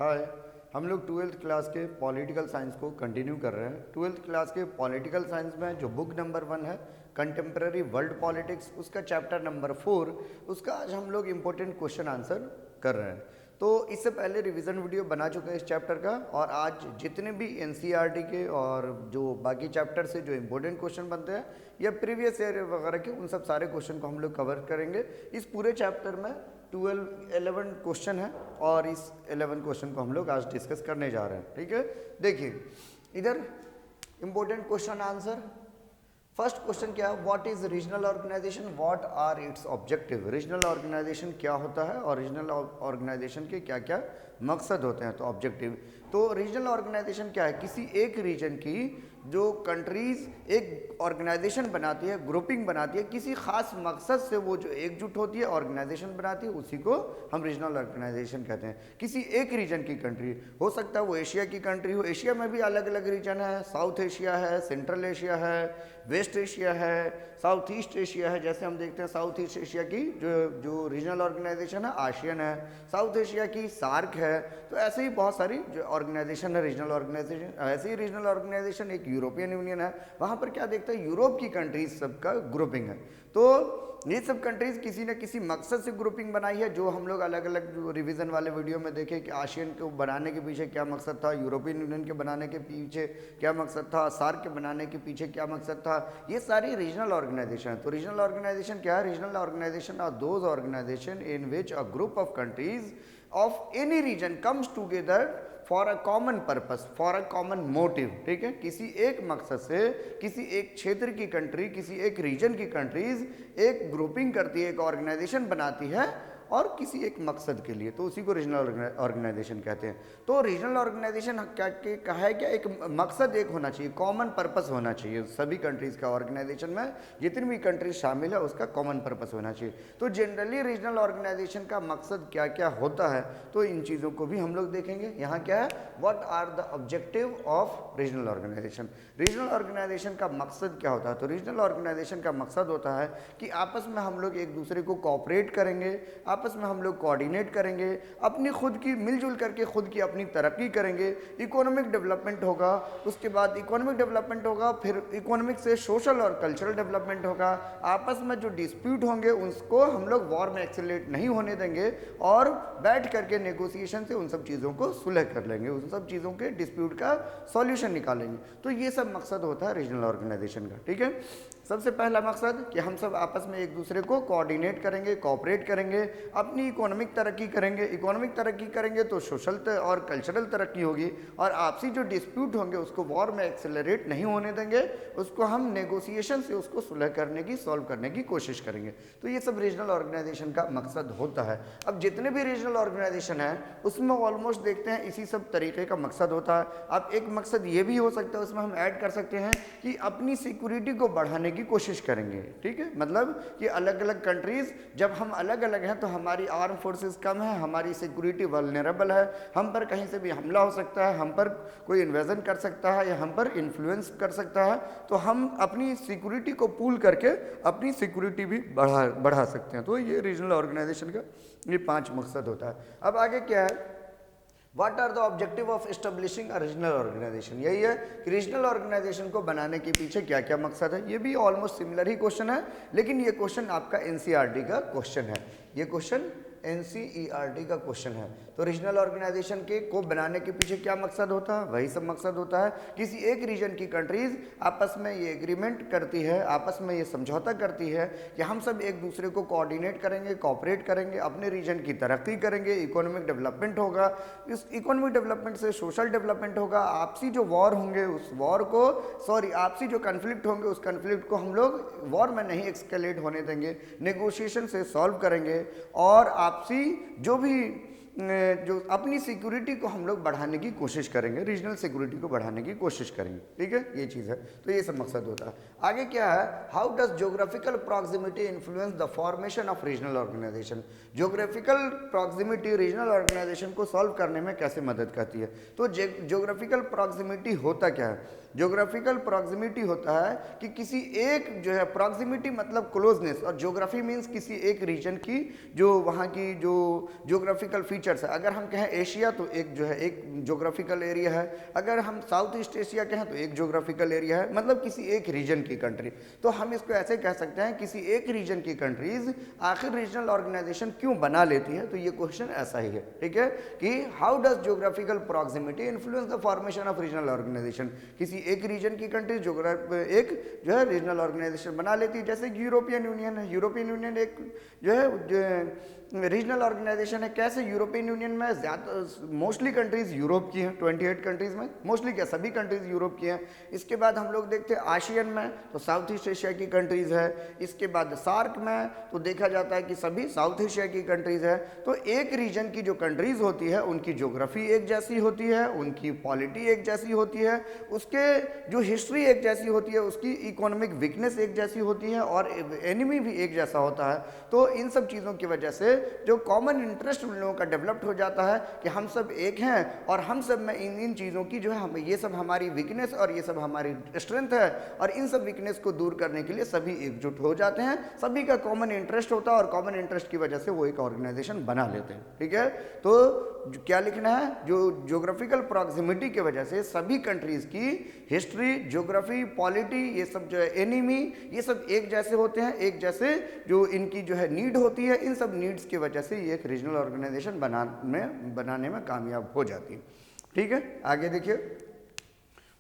हाय। हम लोग twelfth class के पॉलिटिकल साइंस को कंटिन्यू कर रहे हैं। ट्वेल्थ क्लास के पॉलिटिकल साइंस में जो बुक नंबर 1 है कंटेम्प्रेरी वर्ल्ड पॉलिटिक्स, उसका चैप्टर नंबर 4, उसका आज हम लोग इम्पोर्टेंट क्वेश्चन आंसर कर रहे हैं। तो इससे पहले रिवीजन वीडियो बना चुके हैं इस चैप्टर का, और आज जितने भी एनसीईआरटी के और जो बाकी चैप्टर से जो इम्पोर्टेंट क्वेश्चन बनते हैं या प्रीवियस ईयर वगैरह के, उन सब सारे क्वेश्चन को हम लोग कवर करेंगे। इस पूरे चैप्टर में 11 क्वेश्चन है और इस 11 क्वेश्चन को हम लोग आज डिस्कस करने जा रहे हैं। ठीक है, देखिए इधर important question answer. First question क्या है, what is regional organisation, what are its objective. Regional organisation क्या होता है और रीजनल ऑर्गेनाइजेशन के क्या क्या मकसद होते हैं। तो ऑब्जेक्टिव, तो रीजनल ऑर्गेनाइजेशन क्या है, किसी एक रीजन की जो कंट्रीज एक ऑर्गेनाइजेशन बनाती है, ग्रुपिंग बनाती है, किसी खास मकसद से वो जो एकजुट होती है, ऑर्गेनाइजेशन बनाती है, उसी को हम रीजनल ऑर्गेनाइजेशन कहते हैं। किसी एक रीजन की कंट्री हो सकता है वो एशिया की कंट्री हो, एशिया में भी अलग अलग रीजन है, साउथ एशिया है, सेंट्रल एशिया है, वेस्ट एशिया है, साउथ ईस्ट एशिया है। जैसे हम देखते हैं साउथ ईस्ट एशिया की जो रीजनल ऑर्गेनाइजेशन है आसियन है, साउथ एशिया की सार्क है। तो ऐसे ही बहुत सारी जो ऑर्गेनाइजेशन है रीजनल ऑर्गेनाइजेशन। ऐसे ही रीजनल ऑर्गेनाइजेशन एक यूरोपियन यूनियन है, वहाँ पर क्या देखते हैं यूरोप की कंट्रीज सबका ग्रुपिंग है। तो ये सब कंट्रीज किसी न किसी मकसद से ग्रुपिंग बनाई है, जो हम लोग अलग अलग जो रिवीजन वाले वीडियो में देखे कि आसियन को बनाने के पीछे क्या मकसद था, यूरोपियन यूनियन के बनाने के पीछे क्या मकसद था, सार्क के बनाने के पीछे क्या मकसद था। ये सारी रीजनल ऑर्गेनाइजेशन है। तो रीजनल ऑर्गेनाइजेशन क्या है, regional organisation are those organisation in which a group of countries of any region comes together for a common purpose, for a common motive. ठीक है, किसी एक मकसद से किसी एक क्षेत्र की कंट्री, किसी एक रीजन की कंट्रीज एक ग्रुपिंग करती है, एक ऑर्गेनाइजेशन बनाती है और किसी एक मकसद के लिए, तो उसी को रीजनल ऑर्गेनाइजेशन कहते हैं। तो रीजनल ऑर्गेनाइजेशन क्या कहा है, क्या एक मकसद एक होना चाहिए, कॉमन पर्पस होना चाहिए। सभी कंट्रीज का ऑर्गेनाइजेशन में जितनी भी कंट्रीज शामिल है उसका कॉमन पर्पस होना चाहिए। तो जनरली रीजनल ऑर्गेनाइजेशन का मकसद क्या क्या होता है, तो इन चीज़ों को भी हम लोग देखेंगे। यहाँ क्या है, what are the objective of regional organisation. Regional organisation का मकसद क्या होता है, तो रीजनल ऑर्गेनाइजेशन का मकसद होता है कि आपस में हम लोग एक दूसरे को कोऑपरेट करेंगे, आपस में हम लोग कोऑर्डिनेट करेंगे, अपनी खुद की मिलजुल करके खुद की अपनी तरक्की करेंगे, इकोनॉमिक डेवलपमेंट होगा, उसके बाद इकोनॉमिक डेवलपमेंट होगा, फिर इकोनॉमिक से सोशल और कल्चरल डेवलपमेंट होगा। आपस में जो डिस्प्यूट होंगे उसको हम लोग वॉर में एक्सेलरेट नहीं होने देंगे और बैठ करके नेगोशिएशन से उन सब चीज़ों को सुलह कर लेंगे, उन सब चीज़ों के डिस्प्यूट का सॉल्यूशन निकालेंगे। तो ये सब मकसद होता है रीजनल ऑर्गेनाइजेशन का। ठीक है, सबसे पहला मकसद कि हम सब आपस में एक दूसरे को कोऑर्डिनेट करेंगे, कोऑपरेट करेंगे, अपनी इकोनॉमिक तरक्की करेंगे। इकोनॉमिक तरक्की करेंगे तो सोशल और कल्चरल तरक्की होगी, और आपसी जो डिस्प्यूट होंगे उसको वॉर में एक्सेलरेट नहीं होने देंगे, उसको हम नेगोशिएशन से उसको सुलह करने की, सॉल्व करने की कोशिश करेंगे। तो ये सब रीजनल ऑर्गेनाइजेशन का मकसद होता है। अब जितने भी रीजनल ऑर्गेनाइजेशन है उसमें ऑलमोस्ट देखते हैं इसी सब तरीके का मकसद होता है। अब एक मकसद ये भी हो सकता है, उसमें हम ऐड कर सकते हैं कि अपनी सिक्योरिटी को बढ़ाने की कोशिश करेंगे। ठीक है, मतलब कि अलग अलग कंट्रीज जब हम अलग अलग हैं तो हमारी आर्म फोर्सेस कम है, हमारी सिक्योरिटी वल्नरेबल है, हम पर कहीं से भी हमला हो सकता है, हम पर कोई इन्वेजन कर सकता है या हम पर इन्फ्लुएंस कर सकता है। तो हम अपनी सिक्योरिटी को पूल करके अपनी सिक्योरिटी भी बढ़ा सकते हैं। तो ये रीजनल ऑर्गेनाइजेशन का ये 5 मकसद होता है। अब आगे क्या है, what are the objective of establishing a regional organisation. यही है कि रीजनल ऑर्गेनाइजेशन को बनाने के पीछे क्या क्या मकसद है। ये भी ऑलमोस्ट सिमिलर ही क्वेश्चन है, लेकिन ये क्वेश्चन आपका एनसीईआरटी का क्वेश्चन है। ये क्वेश्चन एनसीईआरटी का क्वेश्चन है। तो रीजनल ऑर्गेनाइजेशन के को बनाने के पीछे क्या मकसद होता है, वही सब मकसद होता है। किसी एक रीजन की कंट्रीज आपस में ये एग्रीमेंट करती है, आपस में ये समझौता करती है कि हम सब एक दूसरे को कोऑर्डिनेट करेंगे, कोऑपरेट करेंगे, अपने रीजन की तरक्की करेंगे, इकोनॉमिक डेवलपमेंट होगा, इस इकोनॉमिक डेवलपमेंट से सोशल डेवलपमेंट होगा। आपसी जो वॉर होंगे उस वॉर को, आपसी जो कन्फ्लिक्ट होंगे उस कन्फ्लिक्ट को हम लोग वॉर में नहीं एक्सकेलेट होने देंगे, नेगोशिएशन से सॉल्व करेंगे, और आपसी जो अपनी सिक्योरिटी को हम लोग बढ़ाने की कोशिश करेंगे, रीजनल सिक्योरिटी को बढ़ाने की कोशिश करेंगे। ठीक है, ये चीज़ है। तो ये सब मकसद होता है। आगे क्या है, how does geographical proximity influence the formation of regional organisation. Geographical proximity regional organisation को सॉल्व करने में कैसे मदद करती है। तो ज्योग्राफिकल प्रॉक्सिमिटी होता क्या है, ज्योग्राफिकल प्रॉक्सिमिटी होता है कि किसी एक जो है, प्रॉक्सिमिटी मतलब क्लोजनेस, और ज्योग्राफी मीन्स किसी एक रीजन की जो वहाँ की जो ज्योग्राफिकल फीचर्स है। अगर हम कहें एशिया तो एक जो है एक जोग्राफिकल एरिया है, अगर हम साउथ ईस्ट एशिया कहें तो एक जोग्राफिकल एरिया है, मतलब किसी एक रीजन की कंट्री। तो हम इसको ऐसे कह सकते हैं किसी एक रीजन की कंट्रीज आखिर रीजनल ऑर्गेनाइजेशन क्यों बना लेती है, तो ये क्वेश्चन ऐसा ही है, ठीक है, कि how does geographical proximity influence the formation of regional organisation. किसी एक रीजन की कंट्री एक जो है रीजनल ऑर्गेनाइजेशन बना लेती है, जैसे यूरोपियन यूनियन है। यूरोपियन यूनियन एक जो है रीजनल ऑर्गेनाइजेशन है। कैसे? यूरोपियन यूनियन में ज़्यादा मोस्टली कंट्रीज यूरोप की हैं, 28 कंट्रीज में मोस्टली क्या सभी कंट्रीज यूरोप की हैं। इसके बाद हम लोग देखते हैं आशियन में तो साउथ ईस्ट एशिया की कंट्रीज है। इसके बाद सार्क में तो देखा जाता है कि सभी साउथ एशिया की कंट्रीज है। तो एक रीजन की जो कंट्रीज होती है उनकी ज्योग्राफी एक जैसी होती है, उनकी पॉलिटी एक जैसी होती है, उसके जो हिस्ट्री एक जैसी होती है, उसकी इकोनॉमिक वीकनेस एक जैसी होती है और एनिमी भी एक जैसा होता है। तो इन सब चीज़ों की वजह से जो कॉमन इंटरेस्ट उन लोगों का डेवलप्ड हो जाता है कि हम सब एक हैं और हम सब में इन चीज़ों की जो है हम ये सब हमारी वीकनेस और ये सब हमारी स्ट्रेंथ है, और इन सब वीकनेस को दूर करने के लिए सभी एकजुट हो जाते हैं। सभी का कॉमन इंटरेस्ट होता है और कॉमन इंटरेस्ट की वजह से वो एक ऑर्गेनाइजेशन बना लेते हैं, ठीक है। तो क्या लिखना है? जो ज्योग्राफिकल प्रॉक्सिमिटी की वजह से सभी कंट्रीज की हिस्ट्री, ज्योग्राफी, पॉलिटी, ये सब जो है एनिमी, ये सब एक जैसे होते हैं, एक जैसे जो इनकी जो है नीड होती है, इन सब नीड्स की वजह से ये एक रीजनल ऑर्गेनाइजेशन बनाने में कामयाब हो जाती है, ठीक है। आगे देखिए,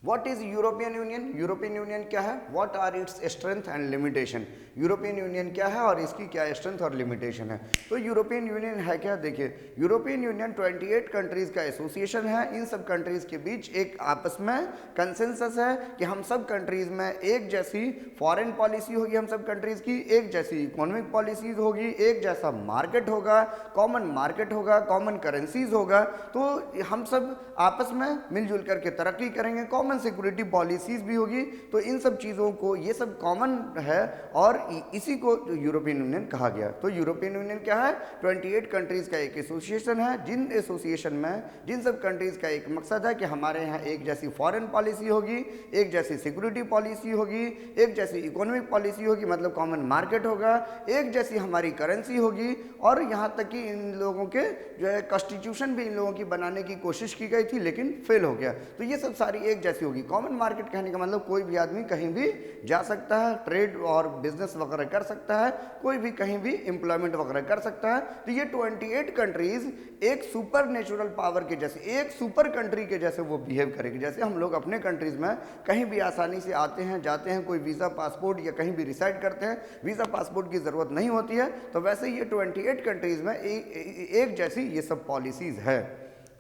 what is European Union? European Union क्या है? What are its strength and limitation? European Union क्या है और इसकी क्या स्ट्रेंथ और लिमिटेशन है? तो यूरोपियन यूनियन है क्या? देखिए, यूरोपियन यूनियन 28 कंट्रीज का एसोसिएशन है। इन सब कंट्रीज के बीच एक आपस में कंसेंसस है कि हम सब कंट्रीज में एक जैसी फॉरेन पॉलिसी होगी, हम सब कंट्रीज की एक जैसी इकोनॉमिक पॉलिसीज होगी, एक जैसा मार्केट होगा, कॉमन मार्केट होगा, कॉमन करेंसीज होगा। तो हम सब आपस में मिलजुल करके तरक्की करेंगे, कॉमन सिक्योरिटी पॉलिसीज भी होगी। तो इन सब चीज़ों को ये सब कॉमन है और इसी को यूरोपियन यूनियन कहा गया। तो यूरोपियन यूनियन क्या है? 28 कंट्रीज का एक एसोसिएशन है, जिन एसोसिएशन में जिन सब कंट्रीज का एक मकसद है कि हमारे यहाँ एक जैसी फॉरेन पॉलिसी होगी, एक जैसी सिक्योरिटी पॉलिसी होगी, एक जैसी इकोनॉमिक पॉलिसी होगी, मतलब कॉमन मार्केट होगा, एक जैसी हमारी करेंसी होगी, और यहाँ तक कि इन लोगों के जो है कॉन्स्टिट्यूशन भी इन लोगों की बनाने की कोशिश की गई थी लेकिन फेल हो गया। तो ये सब सारी एक जैसी होगी। कॉमन मार्केट कहने का मतलब कोई भी आदमी कहीं भी जा सकता है, ट्रेड और बिजनेस वगैरह कर सकता है, कोई भी कहीं भी एम्प्लॉयमेंट वगैरह कर सकता है। तो ये 28 कंट्रीज एक सुपर नेचुरल पावर के जैसे, एक सुपर कंट्री के जैसे वो बिहेव करेगी। जैसे हम लोग अपने कंट्रीज में कहीं भी आसानी से आते हैं, जाते हैं, कोई वीज़ा पासपोर्ट या कहीं भी रिसाइड करते हैं, वीज़ा पासपोर्ट की ज़रूरत नहीं होती है। तो वैसे ये 28 कंट्रीज में एक जैसी ये सब पॉलिसीज़ है,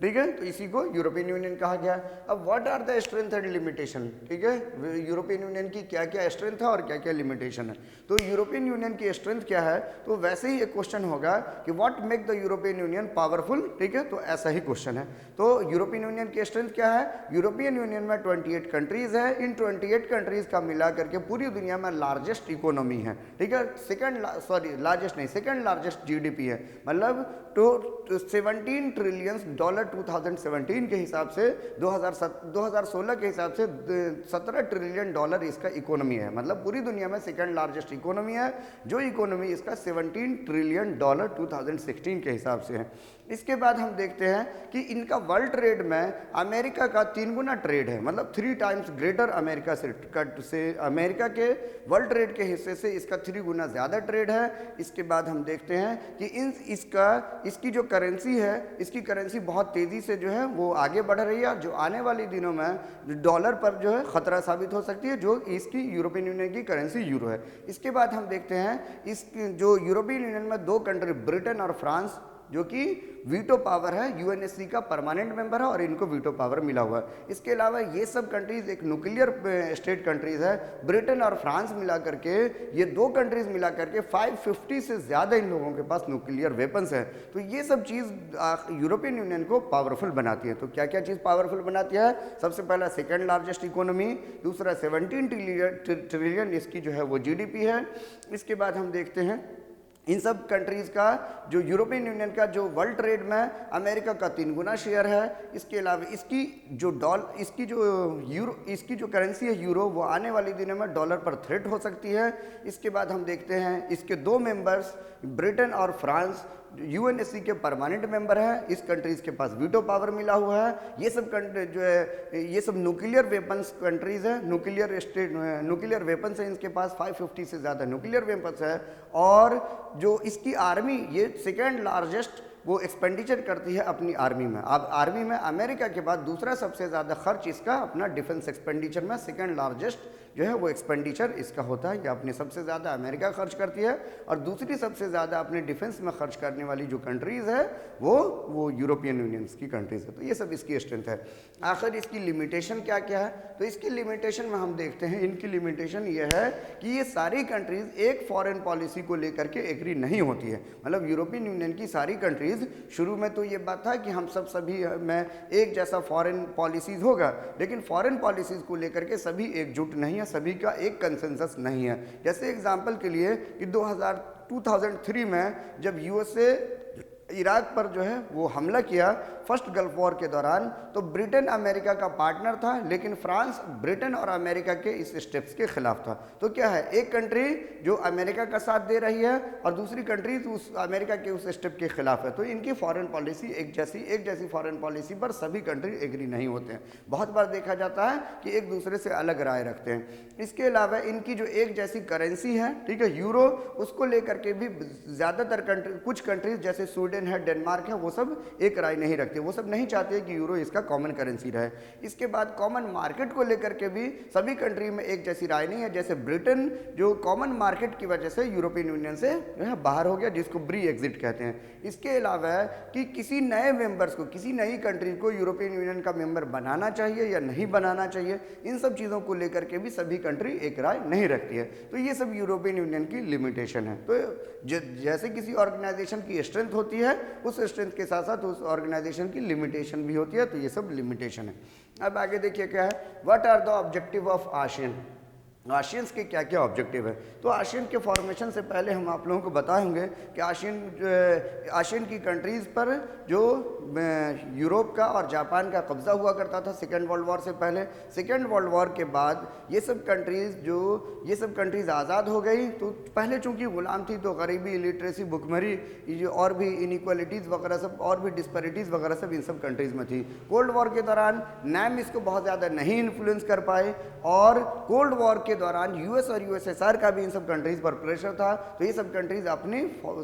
ठीक है। तो इसी को यूरोपियन यूनियन कहा गया। अब what are the strength and limitation, ठीक है, यूरोपियन यूनियन की क्या क्या स्ट्रेंथ है और क्या क्या लिमिटेशन है। तो यूरोपियन यूनियन की स्ट्रेंथ क्या है? तो वैसे ही एक क्वेश्चन होगा कि what make the European union powerful, ठीक है, तो ऐसा ही क्वेश्चन है। तो यूरोपियन यूनियन की स्ट्रेंथ क्या है? यूरोपियन यूनियन में 28 कंट्रीज है। इन 28 कंट्रीज का मिला करके पूरी दुनिया में लार्जेस्ट इकोनॉमी है, ठीक है। सेकंड लार्जेस्ट जीडीपी है, मतलब तो 17 ट्रिलियन डॉलर 2017 के हिसाब से 2016 के हिसाब से 17 ट्रिलियन डॉलर इसका इकोनॉमी है, मतलब पूरी दुनिया में सेकंड लार्जेस्ट इकोनॉमी है। जो इकोनॉमी इसका 17 ट्रिलियन डॉलर 2016 के हिसाब से है। इसके बाद हम देखते हैं कि इनका वर्ल्ड ट्रेड में अमेरिका का 3 गुना ट्रेड है, मतलब 3 टाइम्स ग्रेटर अमेरिका से अमेरिका के वर्ल्ड ट्रेड के हिस्से से इसका 3 गुना ज़्यादा ट्रेड है। इसके बाद हम देखते हैं कि इसकी जो करेंसी है, इसकी करेंसी बहुत तेज़ी से जो है वो आगे बढ़ रही है, जो आने वाले दिनों में डॉलर पर जो है ख़तरा साबित हो सकती है, जो इसकी यूरोपियन यूनियन की करेंसी यूरो है। इसके बाद हम देखते हैं इस जो यूरोपियन यूनियन में 2 कंट्री ब्रिटेन और फ्रांस, जो कि वीटो पावर है, यूएनएससी का परमानेंट मेंबर है और इनको वीटो पावर मिला हुआ है। इसके अलावा ये सब कंट्रीज एक न्यूक्लियर स्टेट कंट्रीज है। ब्रिटेन और फ्रांस मिला करके, ये 2 कंट्रीज मिला करके 550 से ज़्यादा इन लोगों के पास न्यूक्लियर वेपन्स है। तो ये सब चीज़ यूरोपियन यूनियन को पावरफुल बनाती है। तो क्या क्या चीज़ पावरफुल बनाती है? सबसे पहला सेकेंड लार्जेस्ट इकोनॉमी, दूसरा 17 ट्रिलियन इसकी जो है वो जीडीपी है। इसके बाद हम देखते हैं इन सब कंट्रीज़ का जो यूरोपियन यूनियन का जो वर्ल्ड ट्रेड में अमेरिका का 3 गुना शेयर है। इसके अलावा इसकी जो करेंसी है यूरो, वो आने वाले दिनों में डॉलर पर थ्रेट हो सकती है। इसके बाद हम देखते हैं इसके 2 मेंबर्स ब्रिटेन और फ्रांस यूएनएससी के परमानेंट मेंबर हैं, इस कंट्रीज़ के पास वीटो पावर मिला हुआ है। ये सब कंट्री जो है ये सब न्यूक्लियर वेपन्स कंट्रीज़ हैं, न्यूक्लियर वेपन्स हैं इनके पास, 550 से ज़्यादा न्यूक्लियर वेपन्स है। और जो इसकी आर्मी, ये सेकेंड लार्जेस्ट वो एक्सपेंडिचर करती है अपनी आर्मी में। अब आर्मी में अमेरिका के बाद दूसरा सबसे ज़्यादा खर्च इसका अपना डिफेंस एक्सपेंडिचर में, सेकेंड लार्जेस्ट जो है वो एक्सपेंडिचर इसका होता है। या अपने सबसे ज़्यादा अमेरिका खर्च करती है, और दूसरी सबसे ज़्यादा अपने डिफेंस में खर्च करने वाली जो कंट्रीज़ है वो यूरोपियन यूनियंस की कंट्रीज़ है। तो ये सब इसकी स्ट्रेंथ है। आखिर इसकी लिमिटेशन क्या क्या है, तो इसकी लिमिटेशन में हम देखते हैं, इनकी लिमिटेशन ये है कि ये सारी कंट्रीज़ एक फॉरेन पॉलिसी को लेकर के एग्री नहीं होती है। मतलब यूरोपियन यूनियन की सारी कंट्रीज़, शुरू में तो ये बात था कि हम सभी में एक जैसा फॉरेन पॉलिसीज़ होगा, लेकिन फॉरेन पॉलिसीज़ को लेकर के सभी एकजुट नहीं है, सभी का एक कंसेंसस नहीं है। जैसे एग्जांपल के लिए कि 2003 में जब यूएसए इराक पर जो है वो हमला किया फर्स्ट गल्फ वॉर के दौरान, तो ब्रिटेन अमेरिका का पार्टनर था, लेकिन फ्रांस ब्रिटेन और अमेरिका के इस स्टेप्स के खिलाफ था। तो क्या है, एक कंट्री जो अमेरिका का साथ दे रही है और दूसरी कंट्री उस अमेरिका के उस स्टेप के खिलाफ है। तो इनकी फॉरेन पॉलिसी एक जैसी फॉरेन पॉलिसी पर सभी कंट्री एग्री नहीं होते हैं। बहुत बार देखा जाता है कि एक दूसरे से अलग राय रखते हैं। इसके अलावा इनकी जो एक जैसी करेंसी है, ठीक है, यूरो, उसको लेकर के भी ज़्यादातर कंट्री, कुछ कंट्रीज जैसे स्वीडन है, डेनमार्क है, वो सब एक राय नहीं रखते। वो सब नहीं चाहते कि यूरो इसका कॉमन करेंसी रहे। इसके बाद कॉमन मार्केट को लेकर के भी सभी कंट्री में एक जैसी राय नहीं है। जैसे ब्रिटेन जो कॉमन मार्केट की वजह से यूरोपियन यूनियन से जो है बाहर हो गया, जिसको ब्री एग्जिट कहते हैं। इसके अलावा कि किसी नए मेंबर्स को, किसी नई कंट्री को यूरोपियन यूनियन का मेंबर बनाना चाहिए या नहीं बनाना चाहिए, इन सब चीज़ों को लेकर के भी सभी कंट्री एक राय नहीं रखती है। तो ये सब यूरोपियन यूनियन की लिमिटेशन है। तो जैसे किसी ऑर्गेनाइजेशन की स्ट्रेंथ होती है, उस स्ट्रेंथ के साथ साथ उस ऑर्गेनाइजेशन की लिमिटेशन भी होती है। तो ये सब लिमिटेशन है। अब आगे देखिए क्या है, what are the objective of ASEAN. ASEANs के क्या क्या ऑब्जेक्टिव है। तो आसियन के फॉर्मेशन से पहले हम आप लोगों को बताएंगे कि आसियन की कंट्रीज़ पर जो यूरोप का और जापान का कब्जा हुआ करता था सेकेंड वर्ल्ड वॉर से पहले। सेकेंड वर्ल्ड वॉर के बाद ये सब कंट्रीज़ आज़ाद हो गई। तो पहले चूँकि ग़ुलाम थी, तो गरीबी, इलिटरेसी, भुखमरी और भी इनइक्वालिटीज़ वगैरह सब, और भी डिस्पैरिटीज़ वगैरह सब इन सब कंट्रीज़ में थी। कोल्ड वॉर के दौरान नैम इसको बहुत ज़्यादा नहीं इन्फ्लुएंस कर पाए, और कोल्ड वॉर के दौरान यूएस और यूएसएसआर का भी इन सब कंट्रीज़ पर प्रेशर था। तो ये सब कंट्रीज़ अपनी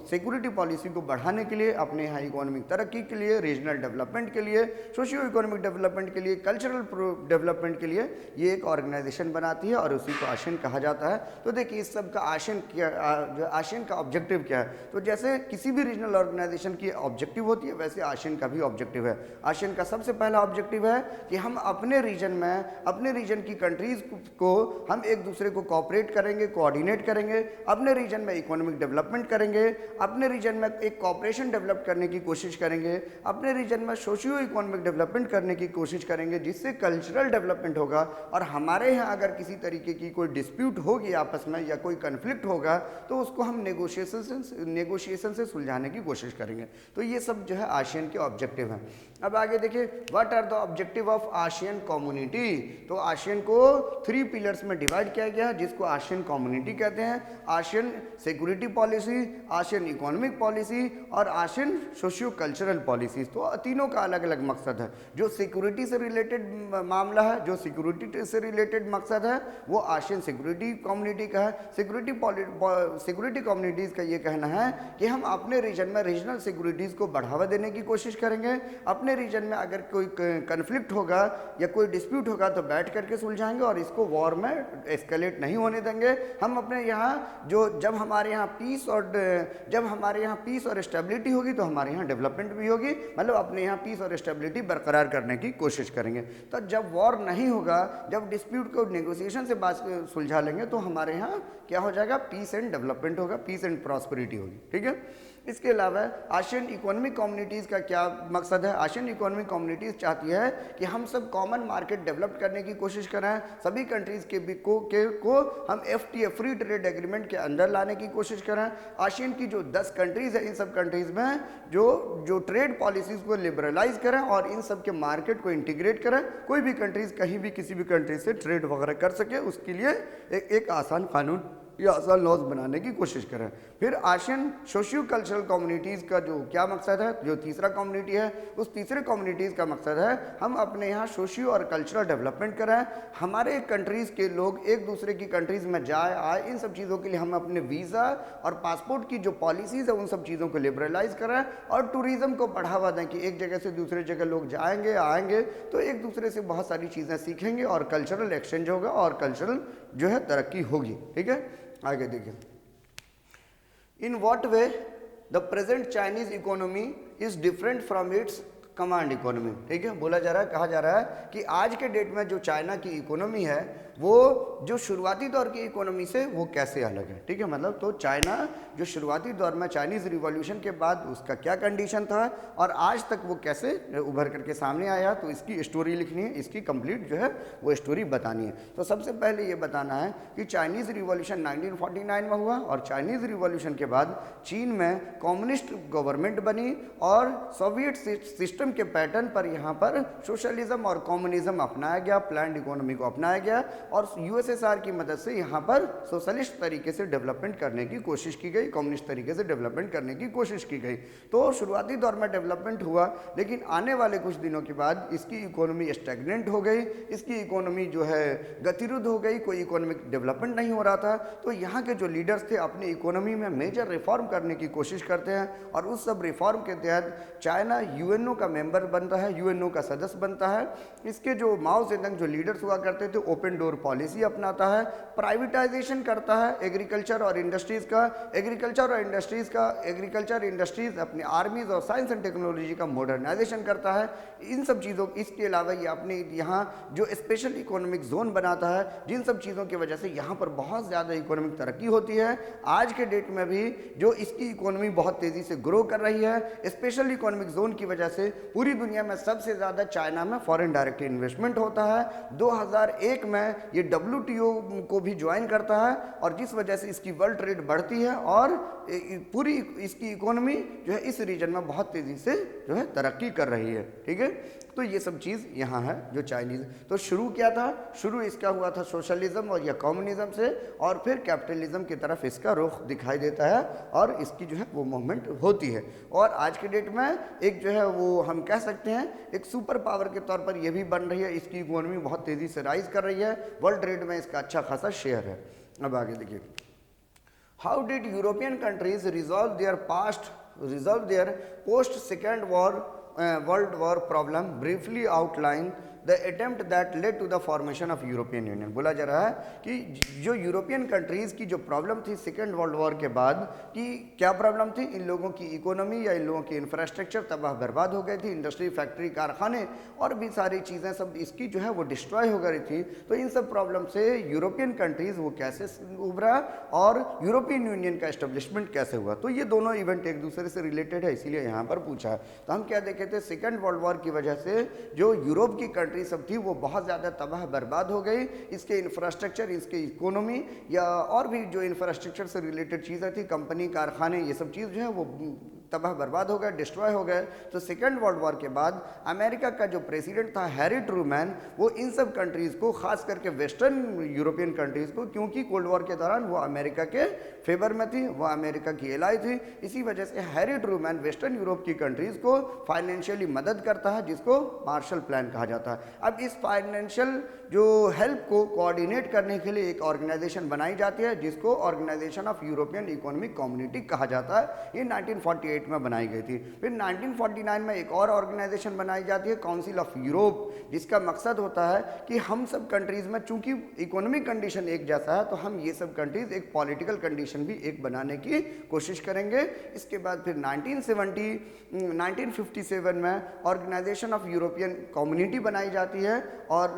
सिक्योरिटी पॉलिसी को बढ़ाने के लिए, अपने यहाँ इकोनॉमिक तरक्की के लिए, रीजनल डेवलपमेंट के लिए, सोशियो इकोनॉमिक डेवलपमेंट के लिए, कल्चरल डेवलपमेंट के लिए ये एक ऑर्गेनाइजेशन बनाती है, और उसी को आसियान कहा जाता है। तो देखिए इस सब का आसियान का ऑब्जेक्टिव क्या है। तो जैसे किसी भी रीजनल ऑर्गेनाइजेशन की ऑब्जेक्टिव होती है, वैसे आसियान का भी ऑब्जेक्टिव है। आसियान का सबसे पहला ऑब्जेक्टिव है कि हम अपने रीजन में, अपने रीजन की कंट्रीज़ को हम एक दूसरे को कोऑपरेट करेंगे, कोऑर्डिनेट करेंगे, अपने रीजन में इकोनॉमिक डेवलपमेंट करेंगे, अपने रीजन में एक कोऑपरेशन डेवलप करने की कोशिश करेंगे, अपने रीजन में सोशियो इकोनॉमिक डेवलपमेंट करने की कोशिश करेंगे, जिससे कल्चरल डेवलपमेंट होगा। और हमारे यहाँ अगर किसी तरीके की कोई डिस्प्यूट होगी आपस में, या कोई कन्फ्लिक्ट होगा, तो उसको हम नेगोशिएशन से सुलझाने की कोशिश करेंगे। तो ये सब जो है आसियान के ऑब्जेक्टिव हैं। अब आगे देखिए, what are the objective of ASEAN community. तो आसियान को 3 पिलर्स में डिवाइड किया गया है, जिसको आसियान कम्युनिटी कहते हैं। ASEAN security policy, ASEAN economic policy, और आसियान सोशियो कल्चरल पॉलिसी। तो तीनों का अलग अलग मकसद है। जो सिक्योरिटी से रिलेटेड मामला है, जो सिक्योरिटी से रिलेटेड मकसद है, वो आसियान सिक्योरिटी कम्युनिटी का है। सिक्योरिटी कम्युनिटीज़ का ये कहना है कि हम अपने रीजन में रीजनल सिक्योरिटीज़ को बढ़ावा देने की कोशिश करेंगे। अपने रीजन में अगर कोई कन्फ्लिक्ट होगा या कोई डिस्प्यूट होगा, तो बैठ करके सुलझाएंगे, और इसको वॉर में एस्केलेट नहीं होने देंगे। हम अपने यहाँ जब हमारे यहाँ पीस और स्टेबिलिटी होगी, तो हमारे यहाँ डेवलपमेंट भी होगी। मतलब अपने यहाँ पीस और स्टेबिलिटी बरकरार करने की कोशिश करेंगे। तो जब वॉर नहीं होगा, जब डिस्प्यूट को नेगोशिएशन से बात सुलझा लेंगे, तो हमारे यहाँ क्या हो जाएगा, पीस एंड डेवलपमेंट होगा, पीस एंड प्रॉस्पेरिटी होगी। ठीक है। इसके अलावा आसियान इकोनॉमिक कम्युनिटीज़ का क्या मकसद है। आसियान इकोनॉमिक कम्युनिटीज़ चाहती है कि हम सब कॉमन मार्केट डेवलप करने की कोशिश करें, सभी कंट्रीज़ को हम FTA फ्री ट्रेड एग्रीमेंट के अंदर लाने की कोशिश करें। आसियान की जो 10 कंट्रीज़ है, इन सब कंट्रीज़ में जो ट्रेड पॉलिसीज़ को लिबरलाइज करें और इन सब के मार्केट को इंटीग्रेट करें। कोई भी कंट्रीज़ कहीं भी किसी भी कंट्री से ट्रेड वगैरह कर सके, उसके लिए एक आसान कानून ये आसान लॉज बनाने की कोशिश करें। फिर आशियन सोशियो कल्चरल कम्युनिटीज़ का जो क्या मकसद है, जो तीसरा कम्युनिटी है, उस तीसरे कम्युनिटीज़ का मकसद है हम अपने यहाँ सोशियो और कल्चरल डेवलपमेंट करें, हमारे कंट्रीज़ के लोग एक दूसरे की कंट्रीज़ में जाए आए, इन सब चीज़ों के लिए हम अपने वीज़ा और पासपोर्ट की जो पॉलिसीज़ है उन सब चीज़ों को लिबरलाइज करें और टूरिज़्म को बढ़ावा दें कि एक जगह से दूसरे जगह लोग जाएंगे आएंगे तो एक दूसरे से बहुत सारी चीज़ें सीखेंगे और कल्चरल एक्सचेंज होगा और कल्चरल जो है तरक्की होगी। ठीक है, आगे देखिए। In what way the present Chinese economy is different from its command economy. ठीक है, बोला जा रहा है, कहा जा रहा है कि आज के डेट में जो चाइना की इकोनॉमी है वो जो शुरुआती दौर की इकोनॉमी से वो कैसे अलग है। ठीक है, मतलब तो चाइना जो शुरुआती दौर में चाइनीज़ रिवॉल्यूशन के बाद उसका क्या कंडीशन था और आज तक वो कैसे उभर करके सामने आया, तो इसकी स्टोरी लिखनी है, इसकी कंप्लीट जो है वो स्टोरी बतानी है। तो सबसे पहले ये बताना है कि चाइनीज़ रिवॉल्यूशन 1949 में हुआ और चाइनीज़ रिवॉल्यूशन के बाद चीन में कम्युनिस्ट गवर्नमेंट बनी और सोवियत सिस्टम के पैटर्न पर यहाँ पर सोशलिज्म और कम्युनिज्म अपनाया गया, प्लान्ड इकोनॉमी को अपनाया गया और यूएसएसआर की मदद से यहाँ पर सोशलिस्ट तरीके से डेवलपमेंट करने की कोशिश की गई, कम्युनिस्ट तरीके से डेवलपमेंट करने की कोशिश की गई। तो शुरुआती दौर में डेवलपमेंट हुआ, लेकिन आने वाले कुछ दिनों के बाद इसकी इकोनॉमी स्टैग्नेंट हो गई, इसकी इकोनॉमी जो है गतिरुद्ध हो गई, कोई इकोनॉमिक डेवलपमेंट नहीं हो रहा था। तो यहाँ के जो लीडर्स थे अपनी इकोनॉमी में मेजर रिफॉर्म करने की कोशिश करते हैं और उस सब रिफॉर्म के तहत चाइना यूएनओ का मेंबर बनता है, यूएनओ का सदस्य बनता है। इसके जो माओ जेडंग जो लीडर्स हुआ करते थे ओपन डोर पॉलिसी अपनाता है, प्राइवेटाइजेशन करता है एग्रीकल्चर और इंडस्ट्रीज़ का, एग्रीकल्चर इंडस्ट्रीज़ अपने आर्मीज और साइंस एंड टेक्नोलॉजी का मॉडर्नाइजेशन करता है। इन सब चीज़ों, इसके अलावा ये अपने यहाँ जो स्पेशल इकोनॉमिक जोन बनाता है, जिन सब चीज़ों की वजह से यहाँ पर बहुत ज़्यादा इकोनॉमिक तरक्की होती है। आज के डेट में भी जो इसकी इकोनॉमी बहुत तेज़ी से ग्रो कर रही है, स्पेशल इकोनॉमिक जोन की वजह से पूरी दुनिया में सबसे ज़्यादा चाइना में फॉरेन डायरेक्ट इन्वेस्टमेंट होता है। 2001 में ये WTO को भी ज्वाइन करता है और जिस वजह से इसकी वर्ल्ड ट्रेड बढ़ती है और पूरी इसकी इकोनॉमी जो है इस रीजन में बहुत तेज़ी से जो है तरक्की कर रही है। ठीक है, तो ये सब चीज़ यहाँ है जो चाइनीज़। तो शुरू क्या था, शुरू इसका हुआ था सोशलिज्म और या कम्युनिज्म से और फिर कैपिटलिज्म की तरफ इसका रुख दिखाई देता है और इसकी जो है वो मूवमेंट होती है। और आज के डेट में एक जो है वो हम कह सकते हैं एक सुपर पावर के तौर पर ये भी बन रही है, इसकी इकोनॉमी बहुत तेज़ी से राइज कर रही है, वर्ल्ड ट्रेड में इसका अच्छा खासा शेयर है। अब आगे देखिए, how did European countries resolve their post second world war problem, briefly outline the attempt that led to the formation of European Union. बोला जा रहा है कि जो यूरोपियन कंट्रीज़ की जो प्रॉब्लम थी सेकेंड वर्ल्ड वॉर के बाद, कि क्या प्रॉब्लम थी, इन लोगों की इकोनॉमी या इन लोगों की इंफ्रास्ट्रक्चर तबाह बर्बाद हो गई थी, इंडस्ट्री फैक्ट्री कारखाने और भी सारी चीज़ें सब इसकी जो है वो डिस्ट्रॉय हो गई थी। तो इन सब प्रॉब्लम से यूरोपियन कंट्रीज़ वो कैसे उभरा और यूरोपियन यूनियन का एस्टेब्लिशमेंट कैसे हुआ। तो ये दोनों इवेंट एक दूसरे से रिलेटेड है, इसीलिए यहाँ पर पूछा है। तो हम क्या देखे थे, सेकेंड वर्ल्ड वॉर की वजह से जो यूरोप की कंट्री सब थी वो बहुत ज़्यादा तबाह बर्बाद हो गई, इसके इंफ्रास्ट्रक्चर, इसके इकोनॉमी या और भी जो इंफ्रास्ट्रक्चर से रिलेटेड चीज़ें थी, कंपनी कारखाने, ये सब चीज़ जो है वो तबाह बर्बाद हो गए, डिस्ट्रॉय हो गए। तो सेकेंड वर्ल्ड वॉर के बाद अमेरिका का जो प्रेसिडेंट था हैरी ट्रूमैन, वो इन सब कंट्रीज़ को, खास करके वेस्टर्न यूरोपियन कंट्रीज़ को, क्योंकि कोल्ड वॉर के दौरान वो अमेरिका के फेवर में थी, वो अमेरिका की एलाई थी, इसी वजह से हैरी ट्रूमैन वेस्टर्न यूरोप की कंट्रीज़ को फाइनेंशियली मदद करता है, जिसको मार्शल प्लान कहा जाता है। अब इस फाइनेंशियल जो हेल्प को कोऑर्डिनेट करने के लिए एक ऑर्गेनाइजेशन बनाई जाती है, जिसको organisation of European economic community कहा जाता है। ये 1948 में बनाई गई थी। फिर 1949 में एक और ऑर्गेनाइजेशन बनाई जाती है, काउंसिल ऑफ यूरोप, जिसका मकसद होता है कि हम सब कंट्रीज़ में, चूंकि इकोनॉमिक कंडीशन एक जैसा है, तो हम ये सब कंट्रीज़ एक पॉलिटिकल कंडीशन भी एक बनाने की कोशिश करेंगे। इसके बाद फिर 1957 में ऑर्गेनाइजेशन ऑफ यूरोपियन कम्युनिटी बनाई जाती है और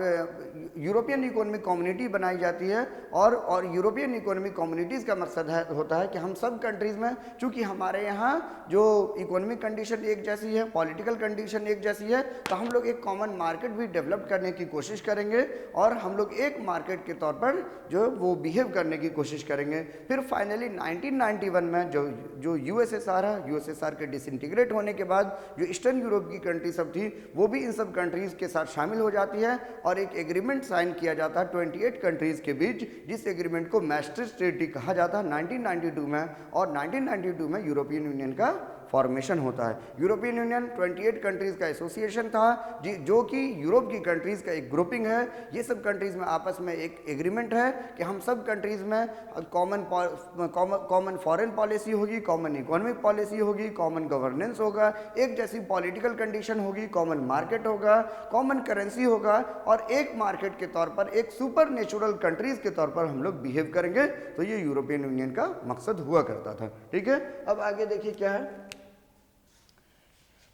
यूरोपियन इकोनॉमिक कम्युनिटी बनाई जाती है और यूरोपियन इकोनॉमिक कम्युनिटीज़ का मकसद होता है कि हम सब कंट्रीज़ में, चूँकि हमारे यहाँ जो इकोनॉमिक कंडीशन एक जैसी है, पॉलिटिकल कंडीशन एक जैसी है, तो हम लोग एक कॉमन मार्केट भी डेवलप करने की कोशिश करेंगे और हम लोग एक मार्केट के तौर पर जो वो बिहेव करने की कोशिश करेंगे। फिर फाइनली 1991 में जो यूएसएसआर है, यूएसएसआर के डिसइंटीग्रेट होने के बाद जो ईस्टर्न यूरोप की कंट्री सब थी वो भी इन सब कंट्रीज़ के साथ शामिल हो जाती है और एक एग्रीमेंट साइन किया जाता है 28 कंट्रीज़ के बीच, जिस एग्रीमेंट को मैस्ट्रिक्ट ट्रीटी कहा जाता है 1992 में। और 1992 में यूरोपियन यूनियन का फॉर्मेशन होता है। यूरोपियन यूनियन 28 कंट्रीज़ का एसोसिएशन था जो कि यूरोप की कंट्रीज़ का एक ग्रुपिंग है। ये सब कंट्रीज़ में आपस में एक एग्रीमेंट है कि हम सब कंट्रीज़ में कॉमन फॉरेन पॉलिसी होगी, कॉमन इकोनॉमिक पॉलिसी होगी, कॉमन गवर्नेंस होगा, एक जैसी पॉलिटिकल कंडीशन होगी, कॉमन मार्केट होगा, कॉमन करेंसी होगा और एक मार्केट के तौर पर एक सुपर नेचुरल कंट्रीज़ के तौर पर हम लोग बिहेव करेंगे। तो ये यूरोपियन यूनियन का मकसद हुआ करता था। ठीक है, अब आगे देखिए क्या है।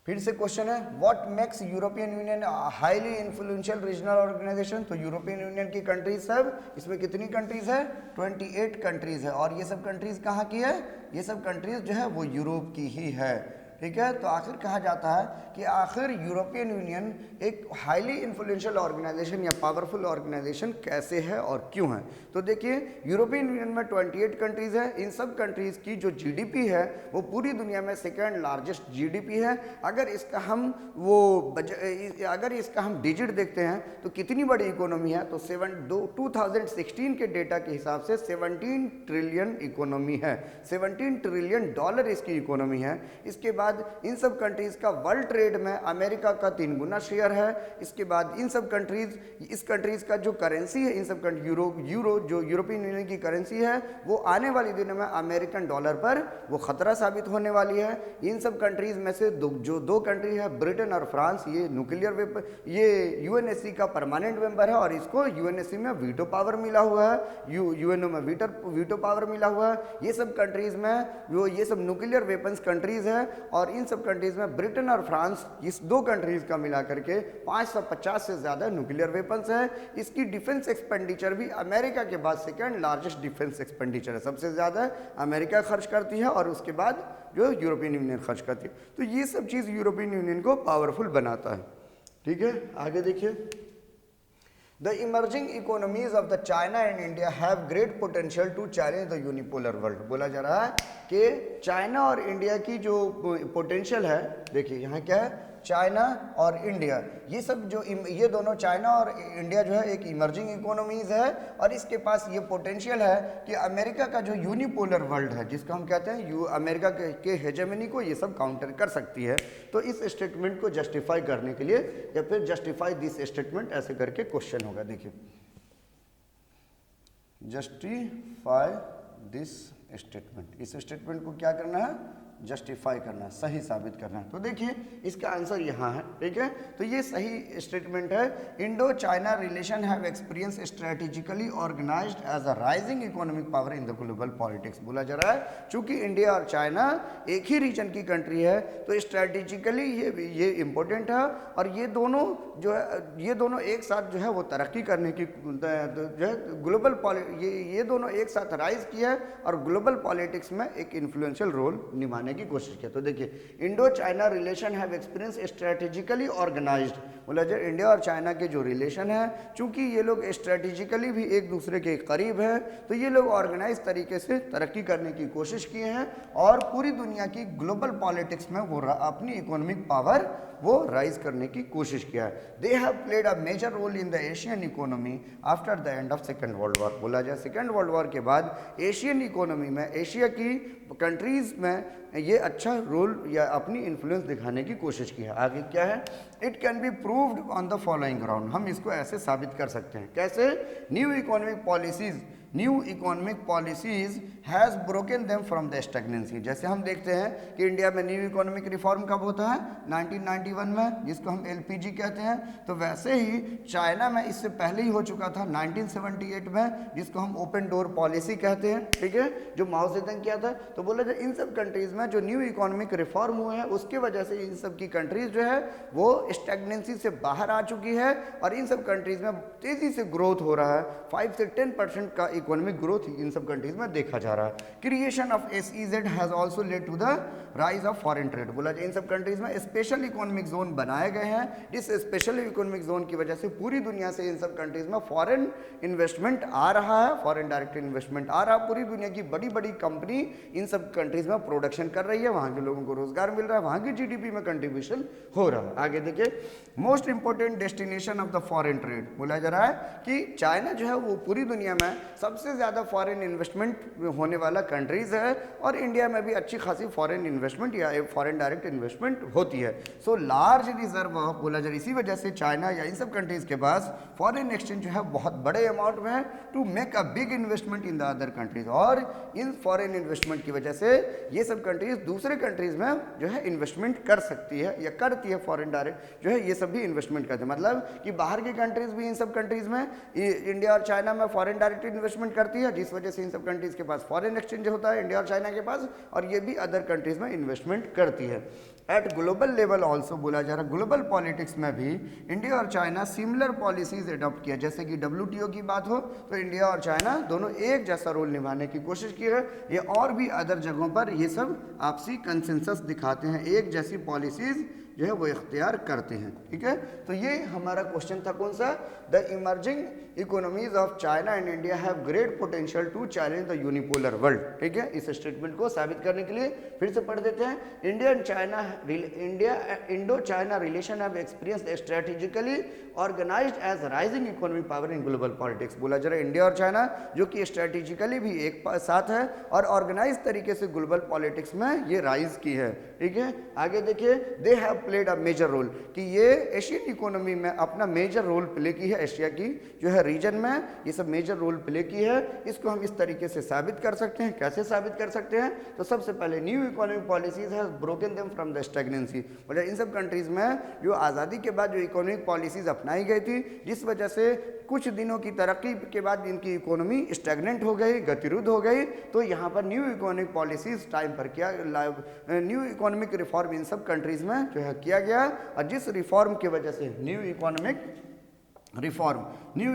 फिर से क्वेश्चन है, what makes European Union highly influential regional organisation. तो यूरोपियन यूनियन की कंट्रीज सब, इसमें कितनी कंट्रीज है? 28 कंट्रीज है और ये सब कंट्रीज कहाँ की है? ये सब कंट्रीज जो है वो यूरोप की ही है। ठीक है, तो आखिर कहा जाता है कि आखिर यूरोपियन यूनियन एक हाईली इन्फ्लुएंशियल ऑर्गेनाइजेशन या पावरफुल ऑर्गेनाइजेशन कैसे है और क्यों है। तो देखिए, यूरोपियन यूनियन में 28 कंट्रीज़ है। इन सब कंट्रीज़ की जो जीडीपी है वो पूरी दुनिया में सेकेंड लार्जेस्ट जीडीपी है। अगर इसका हम डिजिट देखते हैं तो कितनी बड़ी इकोनॉमी है, तो 2016 के डेटा के हिसाब से 17 ट्रिलियन इकोनॉमी है, $17 ट्रिलियन इसकी इकोनॉमी है। इसके बाद इन सब कंट्रीज का वर्ल्ड ट्रेड में अमेरिका का 3 गुना शेयर है। इसके बाद इन सब कंट्रीज का जो करेंसी है, इन सब यूरो जो यूरोपियन यूनियन की करेंसी है वो आने वाली दिनों में अमेरिकन डॉलर पर वो खतरा साबित होने वाली है। इन सब कंट्रीज में से जो दो कंट्री है, ब्रिटेन और फ्रांस, ये यूएनएससी का परमानेंट मेंबर है और इसको यूएनएससी में वीटो पावर मिला हुआ है, यूएनओ में वीटो पावर मिला हुआ है। ये सब कंट्रीज में ये सब न्यूक्लियर वेपन्स कंट्रीज है और इन सब कंट्रीज में ब्रिटेन और फ्रांस, इस दो कंट्रीज का मिला करके 550 से ज़्यादा न्यूक्लियर वेपन्स है। इसकी डिफेंस एक्सपेंडिचर भी अमेरिका के बाद सेकेंड लार्जेस्ट डिफेंस एक्सपेंडिचर है, सबसे ज़्यादा अमेरिका खर्च करती है और उसके बाद जो यूरोपियन यूनियन खर्च करती है। तो ये सब चीज़ यूरोपियन यूनियन को पावरफुल बनाता है। ठीक है, आगे देखिए। The emerging economies of the China and India have great potential to challenge the unipolar world। बोला जा रहा है कि चाइना और इंडिया की जो पोटेंशियल है, देखिए यहाँ क्या है, चाइना और इंडिया, ये दोनों चाइना और इंडिया जो है एक इमर्जिंग इकोनॉमीज है और इसके पास ये पोटेंशियल है कि अमेरिका का जो यूनिपोलर वर्ल्ड है, जिसको हम कहते हैं अमेरिका के हेजेमनी को ये सब काउंटर कर सकती है। तो इस स्टेटमेंट को जस्टिफाई करने के लिए या फिर जस्टिफाई दिस स्टेटमेंट ऐसे करके क्वेश्चन होगा। देखिए, जस्टिफाई दिस स्टेटमेंट, इस स्टेटमेंट को क्या करना है? जस्टिफाई करना है, सही साबित करना है। तो देखिए इसका आंसर यहाँ है। ठीक है, तो ये सही स्टेटमेंट है। Indo China relation have experience strategically organised as a rising economic power in the global politics. बोला जा रहा है चूंकि इंडिया और चाइना एक ही रीजन की कंट्री है तो स्ट्रेटेजिकली ये इम्पोर्टेंट है और ये दोनों एक साथ जो है वो तरक्की करने की जो है ग्लोबल ये दोनों एक साथ राइज किया है और ग्लोबल पॉलिटिक्स में एक इन्फ्लुएंशियल रोल निभाने की कोशिश किया। तो देखिए, Indo China relation have experience strategically organised. बोला जाए इंडिया और चाइना के जो रिलेशन है, चूंकि ये लोग स्ट्रेटेजिकली भी एक दूसरे के करीब हैं, तो ये लोग ऑर्गेनाइज तरीके से तरक्की करने की कोशिश किए हैं और पूरी दुनिया की ग्लोबल पॉलिटिक्स में वो अपनी इकोनॉमिक पावर वो राइज करने की कोशिश किया है। They have played a major role in the Asian economy after the end of second world war. बोला जाए सेकेंड वर्ल्ड वॉर के बाद एशियन इकोनॉमी में, एशिया की कंट्रीज में ये अच्छा रोल या अपनी इन्फ्लुएंस दिखाने की कोशिश की है। आगे क्या है? It can be proved on the following ground. हम इसको ऐसे साबित कर सकते हैं। कैसे? New economic policies has broken them from the stagnancy. जैसे हम देखते हैं कि इंडिया में न्यू इकोनॉमिक रिफॉर्म कब होता है? 1991 में, जिसको हम LPG कहते हैं। तो वैसे ही चाइना में इससे पहले ही हो चुका था 1978 में, जिसको हम ओपन डोर पॉलिसी कहते हैं। ठीक है, जो माओ सेतुंग किया था। तो बोला जाए इन सब कंट्रीज में जो न्यू इकोनॉमिक रिफॉर्म हुए हैं उसके वजह से इन सब की कंट्रीज जो है वो स्टैग्नेंसी से बाहर आ चुकी है और इन सब कंट्रीज में तेजी से ग्रोथ हो रहा है। 5 से 10% का इकोनॉमिक ग्रोथ इन सब कंट्रीज में देखा जा रहा है। Creation of SEZ has also led to the rise of foreign trade. बोला जाए इन सब कंट्रीज में स्पेशल इकोनॉमिक जोन बनाए गए हैं, जिस स्पेशल इकोनॉमिक जोन की वजह से पूरी दुनिया से इन सब कंट्रीज में फॉरेन इन्वेस्टमेंट आ रहा है, फॉरेन डायरेक्ट इन्वेस्टमेंट आ रहा है। पूरी दुनिया की बड़ी बड़ी कंपनी इन सब कंट्रीज में प्रोडक्शन कर रही है, वहाँ के लोगों को रोजगार मिल रहा है, वहाँ की जीडीपी में कंट्रीब्यूशन हो रहा है। आगे देखिए, most important destination of the foreign trade. बोला जा रहा है कि चाइना जो है वो पूरी दुनिया में सबसे ज़्यादा फॉरेन इन्वेस्टमेंट होने वाला कंट्रीज है, और इंडिया में भी अच्छी खासी फॉरेन इन्वेस्टमेंट या फॉरेन डायरेक्ट इन्वेस्टमेंट होती है। सो लार्ज रिजर्व बोला जा रहा है, इसी वजह से चाइना या इन सब कंट्रीज के पास फॉरेन एक्सचेंज जो है बहुत बड़े अमाउंट में है to make a big investment in the other countries. और इन फॉरेन इन्वेस्टमेंट की वजह से ये सब कंट्रीज दूसरे कंट्रीज में जो है इन्वेस्टमेंट कर सकती है या करती है, फॉरेन डायरेक्ट जो है ये सब भी इन्वेस्टमेंट करते हैं। मतलब कि बाहर की कंट्रीज भी इन सब कंट्रीज में इंडिया और चाइना में फॉरेन डायरेक्ट इन्वेस्टमेंट करती है, जिस वजह से इन सब कंट्रीज के पास फॉरेन एक्सचेंज होता है इंडिया और चाइना के पास, और ये भी अदर कंट्रीज में इन्वेस्टमेंट करती है। एट ग्लोबल लेवल ऑल्सो बोला जा रहा है, ग्लोबल पॉलिटिक्स में भी इंडिया और चाइना सिमिलर पॉलिसीज एडॉप्ट किया। जैसे कि WTO की बात हो तो इंडिया और चाइना दोनों एक जैसा रोल निभाने की कोशिश की है, ये और भी अदर जगहों पर ये सब आपसी कंसेंसस दिखाते हैं, एक जैसी पॉलिसीज जो है वो इख्तियार करते हैं। ठीक है, तो ये हमारा क्वेश्चन था कौन सा, the emerging economies of China and India have great potential to challenge the unipolar world. ठीक है, इस स्टेटमेंट को साबित करने के लिए फिर से पढ़ देते हैं। Indo China relation have experience strategically organised as rising economic power in global politics. बोला जा रहा है इंडिया और चाइना जो कि स्ट्रेटेजिकली भी एक साथ है और ऑर्गेनाइज तरीके से ग्लोबल पॉलिटिक्स में ये राइज की है। ठीक है, आगे देखिए, they have played a major role, कि ये एशियन इकोनॉमी में अपना मेजर रोल प्ले की है, एशिया की जो है रीजन में ये सब मेजर रोल प्ले की है। इसको हम इस तरीके से साबित कर सकते हैं। कैसे साबित कर सकते हैं, तो सबसे पहले new economic policies has broken them from the stagnancy. मतलब इन सब कंट्रीज में जो आज़ादी के बाद जो इकोनॉमिक पॉलिसीज अपनाई गई थी, जिस वजह से कुछ दिनों की तरक्की के बाद इनकी इकोनॉमी स्टैग्नेंट हो गई, गतिरुद्ध हो गई, तो यहाँ पर न्यू इकोनॉमिक पॉलिसीज टाइम पर क्या न्यू इकोनॉमिक रिफॉर्म इन सब कंट्रीज में जो है किया गया, और जिस रिफॉर्म की वजह से न्यू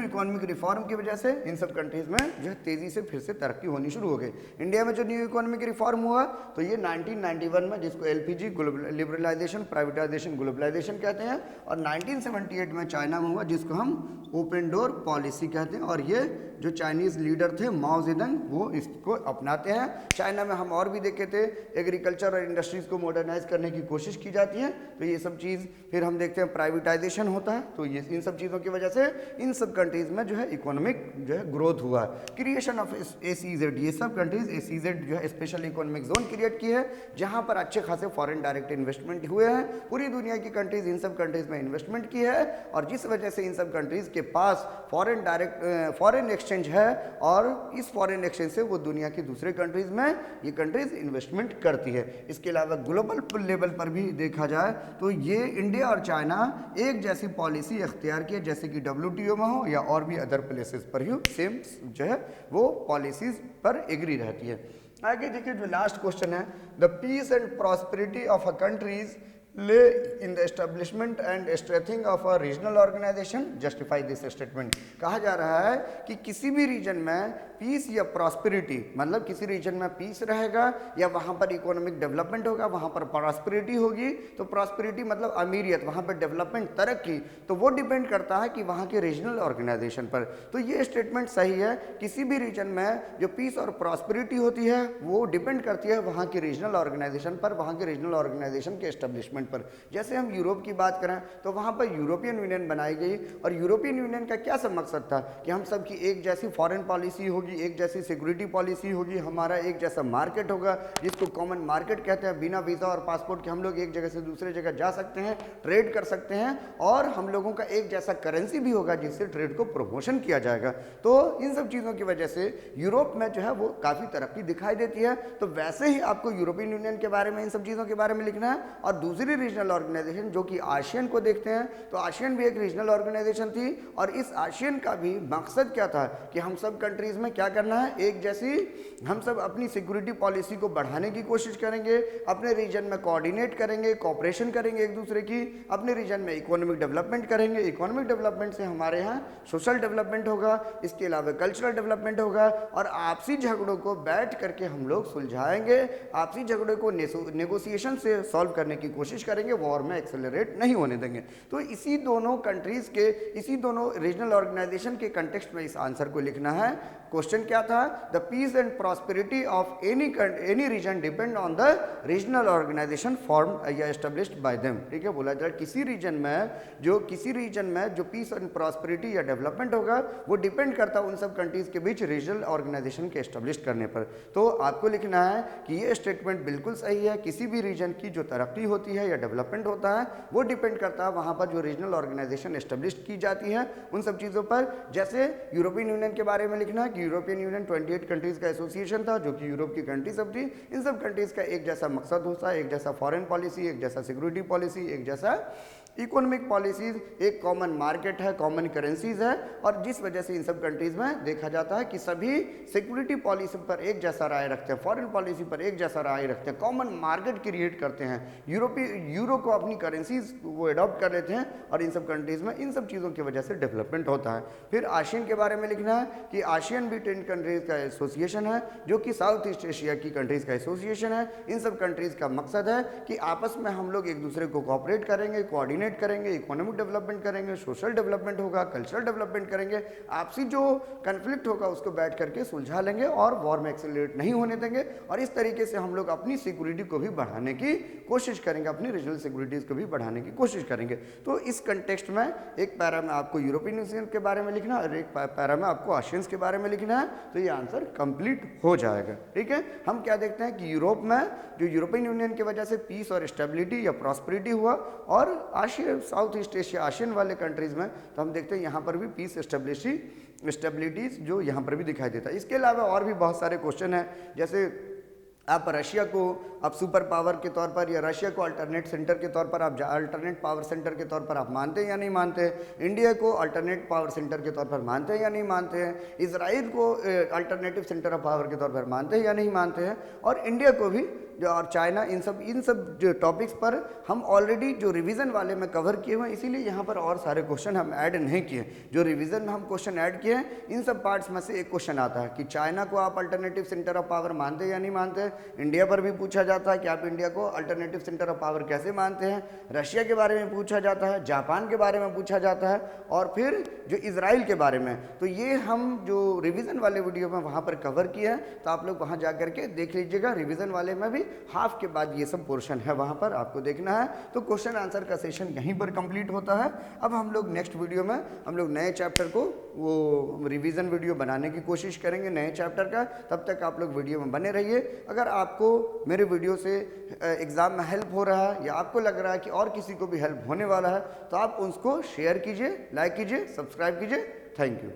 इकोनॉमिक रिफॉर्म की वजह से इन सब कंट्रीज में जो है तेज़ी से फिर से तरक्की होनी शुरू हो गई। इंडिया में जो न्यू इकोनॉमिक रिफॉर्म हुआ तो ये 1991 में, जिसको LPG लिबरलाइजेशन प्राइवेटाइजेशन ग्लोबलाइजेशन कहते हैं, और 1978 में चाइना में हुआ, जिसको हम ओपन डोर पॉलिसी कहते हैं। और ये जो चाइनीज़ लीडर थे माओ जेडंग, वो इसको अपनाते हैं। चाइना में हम और भी देखे थे, एग्रीकल्चर और इंडस्ट्रीज़ को मॉडर्नाइज करने की कोशिश की जाती है, तो ये सब चीज़ फिर हम देखते हैं प्राइवेटाइजेशन होता है। तो ये इन सब चीज़ों की वजह से इन सब कंट्रीज में जो है इकोनॉमिक जो है ग्रोथ हुआ है। क्रिएशन ऑफ ACZ, ये सब कंट्रीज ACZ जो है स्पेशल इकोनॉमिक जोन क्रिएट की है, जहाँ पर अच्छे खासे फॉरेन डायरेक्ट इन्वेस्टमेंट हुए हैं। पूरी दुनिया की कंट्रीज इन सब कंट्रीज में इन्वेस्टमेंट की है, और जिस वजह से इन सब कंट्रीज के पास फॉरेन एक्सचेंज है, और इस फॉरेन एक्सचेंज से वो दुनिया की दूसरे कंट्रीज में ये कंट्रीज इन्वेस्टमेंट करती है। इसके अलावा ग्लोबल लेवल पर भी देखा जाए तो ये इंडिया और चाइना एक जैसी पॉलिसी इख्तियार की है, जैसे कि WTO में हो या और भी अदर प्लेसेस पर ही सेम जो है वो पॉलिसीज पर एग्री रहती है। आगे देखिए, जो लास्ट क्वेश्चन है, the peace and prosperity of a countries lay in the establishment and strengthening of a regional organization justify this statement. कहा जा रहा है कि किसी भी रीजन में पीस या प्रॉस्पेरिटी, मतलब किसी रीजन में पीस रहेगा या वहाँ पर इकोनॉमिक डेवलपमेंट होगा, वहाँ पर प्रॉस्पेरिटी होगी, तो प्रॉस्पेरिटी मतलब अमीरियत, वहाँ पर डेवलपमेंट तरक्की, तो वो डिपेंड करता है कि वहाँ के रीजनल ऑर्गेनाइजेशन पर। तो ये स्टेटमेंट सही है, किसी भी रीजन में जो पीस और प्रॉस्पेरिटी होती है वो डिपेंड करती है वहाँ के रीजनल ऑर्गेनाइजेशन पर, वहाँ के रीजनल ऑर्गेनाइजेशन के एस्टेब्लिशमेंट पर। जैसे हम यूरोप की बात करें तो वहाँ पर यूरोपियन यूनियन बनाई गई, और यूरोपियन यूनियन का क्या सब मकसद था कि हम सब की एक जैसी फॉरेन पॉलिसी होगी, एक जैसी सिक्योरिटी पॉलिसी होगी, हमारा एक जैसा मार्केट होगा जिसको कॉमन मार्केट कहते हैं। बिना वीज़ा और पासपोर्ट के हम लोग एक जगह से दूसरे जगह जा सकते हैं, ट्रेड कर सकते हैं, और हम लोगों का एक जैसा करेंसी भी होगा जिससे ट्रेड को प्रमोशन किया जाएगा। तो इन सब चीज़ों की वजह से यूरोप में जो है वो काफ़ी तरक्की दिखाई देती है। तो वैसे ही आपको यूरोपियन यूनियन के बारे में, इन सब चीज़ों के बारे में लिखना है, और दूसरी दूसरी रीजनल ऑर्गेनाइजेशन जो कि आसियान को देखते हैं, तो आसियान भी एक रीजनल ऑर्गेनाइजेशन थी और इस आसियान का भी मकसद क्या था कि हम सब कंट्रीज में क्या करना है, एक जैसी हम सब अपनी सिक्योरिटी पॉलिसी को बढ़ाने की कोशिश करेंगे, अपने रीजन में कोऑर्डिनेट करेंगे, कोऑपरेशन करेंगे एक दूसरे की, अपने रीजन में इकोनॉमिक डेवलपमेंट करेंगे, इकोनॉमिक डेवलपमेंट से हमारे यहाँ सोशल डेवलपमेंट होगा, इसके अलावा कल्चरल डेवलपमेंट होगा और आपसी झगड़ों को बैठ करके हम लोग सुलझाएंगे, आपसी झगड़ों को नेगोशिएशन से सॉल्व करने की कोशिश करेंगे, वॉर में एक्सेलरेट नहीं होने देंगे। तो इसी दोनों कंट्रीज के, इसी दोनों रीजनल ऑर्गेनाइजेशन के कंटेक्स्ट में इस आंसर को लिखना है। क्वेश्चन क्या था, the peace and prosperity of any region depend on the regional organisation form या एस्टेब्लिश्ड बाय देम। ठीक है, बोला जाए किसी रीजन में जो पीस एंड प्रॉस्पेरिटी या डेवलपमेंट होगा वो डिपेंड करता है उन सब कंट्रीज के बीच रीजनल ऑर्गेनाइजेशन के एस्टेब्लिश करने पर। तो आपको लिखना है कि ये स्टेटमेंट बिल्कुल सही है, किसी भी रीजन की जो तरक्की होती है या डेवलपमेंट होता है वो डिपेंड करता है वहाँ पर जो रीजनल ऑर्गेनाइजेशन एस्टेब्लिश की जाती है उन सब चीज़ों पर। जैसे यूरोपियन यूनियन के बारे में लिखना है कि यूरोपियन यूनियन 28 कंट्रीज का एसोसिएशन था जो कि यूरोप की कंट्री सब थी। इन सब कंट्रीज का एक जैसा मकसद होता है, एक जैसा फॉरेन पॉलिसी, एक जैसा सिक्योरिटी पॉलिसी, एक जैसा इकोनॉमिक पॉलिसीज, एक कॉमन मार्केट है, कॉमन करेंसीज है और जिस वजह से इन सब कंट्रीज में देखा जाता है कि सभी सिक्योरिटी पॉलिसी पर एक जैसा राय रखते हैं, फॉरेन पॉलिसी पर एक जैसा राय रखते हैं, कॉमन मार्केट क्रिएट करते हैं, यूरो को अपनी करेंसीज वो अडॉप्ट कर लेते हैं और इन सब कंट्रीज में इन सब चीज़ों की वजह से डेवलपमेंट होता है। फिर आसियान के बारे में लिखना है कि आसियान भी 10 कंट्रीज का एसोसिएशन है जो कि साउथ ईस्ट एशिया की कंट्रीज का एसोसिएशन है। इन सब कंट्रीज का मकसद है कि आपस में हम लोग एक दूसरे को कोऑपरेट करेंगे, कोऑर्डिनेट करेंगे, इकोनॉमिक डेवलपमेंट करेंगे, सोशल डेवलपमेंट होगा, कल्चरल डेवलपमेंट करेंगे, आपसी जो कन्फ्लिक्ट होगा उसको बैठ करके सुलझा लेंगे और वॉर में एक्सेलरेट नहीं होने देंगे और इस तरीके से हम लोग अपनी सिक्योरिटी को भी बढ़ाने की कोशिश करेंगे, अपनी रीजनल सिक्योरिटीज को भी बढ़ाने की कोशिश करेंगे। तो इस कंटेक्स्ट में एक पैरा में आपको यूरोपियन यूनियन के बारे में लिखना और एक पैरा में आपको आसियान के बारे में लिखना है, तो ये आंसर कंप्लीट हो जाएगा। ठीक है, हम क्या देखते हैं कि यूरोप में जो यूरोपियन यूनियन की वजह से पीस और स्टेबिलिटी या प्रॉस्पेरिटी हुआ और साउथ ईस्ट एशिया आसियान वाले कंट्रीज में तो हम देखते हैं यहाँ पर भी पीस स्टेबिलिटीज जो यहाँ पर भी दिखाई देता है। इसके अलावा और भी बहुत सारे क्वेश्चन हैं, जैसे आप रशिया को आप सुपर पावर के तौर पर या रशिया को अल्टरनेट सेंटर के तौर पर आप अल्टरनेट पावर सेंटर के तौर पर आप मानते हैं या नहीं मानते हैं, इंडिया को अल्टरनेट पावर सेंटर के तौर पर मानते हैं या नहीं मानते हैं, इजराइल को अल्टरनेटिव सेंटर ऑफ पावर के तौर पर मानते हैं या नहीं मानते हैं और इंडिया को भी जो और चाइना, इन सब जो टॉपिक्स पर हम ऑलरेडी जो रिवीजन वाले में कवर किए हुए हैं, इसीलिए यहाँ पर और सारे क्वेश्चन हम ऐड नहीं किए। जो रिवीजन में हम क्वेश्चन ऐड किए हैं इन सब पार्ट्स में से एक क्वेश्चन आता है कि चाइना को आप अल्टरनेटिव सेंटर ऑफ पावर मानते हैं या नहीं मानते हैं, इंडिया पर भी पूछा जाता है कि आप इंडिया को अल्टरनेटिव सेंटर ऑफ पावर कैसे मानते हैं, रशिया के बारे में पूछा जाता है, जापान के बारे में पूछा जाता है और फिर जो इजराइल के बारे में। तो ये हम जो रिवीजन वाले वीडियो में वहाँ पर कवर किए हैं, तो आप लोग वहाँ जा करके देख लीजिएगा। रिवीजन वाले में भी हाफ के बाद ये सब पोर्शन है, वहाँ पर आपको देखना है। तो क्वेश्चन आंसर का सेशन यहीं पर कंप्लीट होता है। अब हम लोग नेक्स्ट वीडियो में हम लोग नए चैप्टर को वो रिवीजन वीडियो बनाने की कोशिश करेंगे नए चैप्टर का। तब तक आप लोग वीडियो में बने रहिए। अगर आपको मेरे वीडियो से एग्ज़ाम में हेल्प हो रहा है या आपको लग रहा है कि और किसी को भी हेल्प होने वाला है, तो आप उसको शेयर कीजिए, लाइक कीजिए, सब्सक्राइब कीजिए। Thank you.